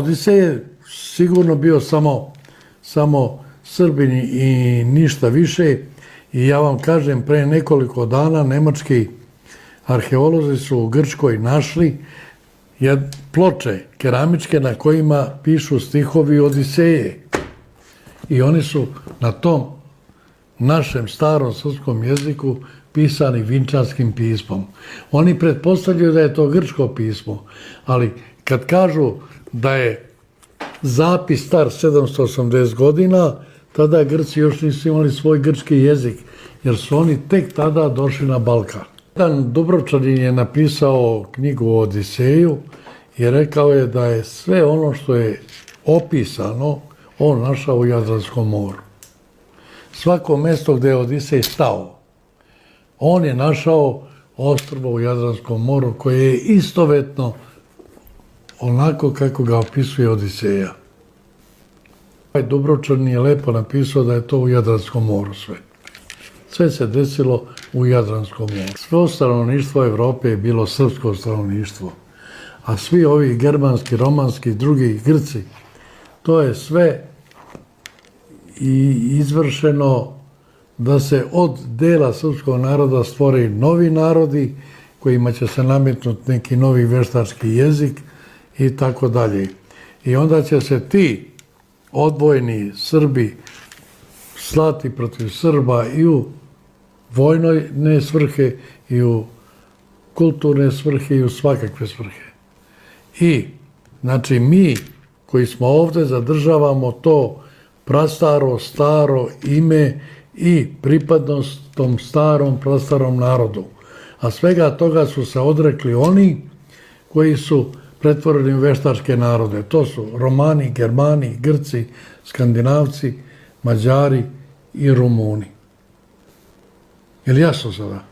Odisej je sigurno bio samo Srbin i ništa više. I ja vam kažem, pre nekoliko dana nemački arheolozi su u Grčkoj našli ploče keramičke na kojima pišu stihovi Odiseje. I oni su na tom našem starom srpskom jeziku pisani vinčanskim pismom. Oni pretpostavljaju da je to grčko pismo, ali kad kažu da je zapis star 780 godina, tada Grci još nisu imali svoj grčki jezik, jer su oni tek tada došli na Balkan. Jedan Dubrovčanin je napisao knjigu o Odiseju i rekao je da je sve ono što je opisano on našao u Jadranskom moru. Svako mesto gde je Odisej stao, on je našao ostrvo u Jadranskom moru koje je istovetno onako kako ga opisuje Odiseja. Ovaj Dubrovčanin je lepo napisao da je to u Jadranskom moru sve. Sve se desilo u Jadranskom moru. Svo stanovništvo Evrope je bilo srpsko stanovništvo, a svi ovi germanski, romanski, drugi Grci, to je sve i izvršeno da se od dela srpskog naroda stvore novi narodi kojima će se nametnuti neki novi veštački jezik i tako dalje. I onda će se ti odvojeni Srbi slati protiv Srba i u vojne svrhe i u kulturne svrhe i u svakakve svrhe. I, znači, mi koji smo ovde zadržavamo to prastaro, staro ime i pripadnost tom starom, prastarom narodu. A svega toga su se odrekli oni koji su pretvoreni u veštačke narode. To su Romani, Germani, Grci, Skandinavci, Mađari i Rumuni. Je li jasno sada?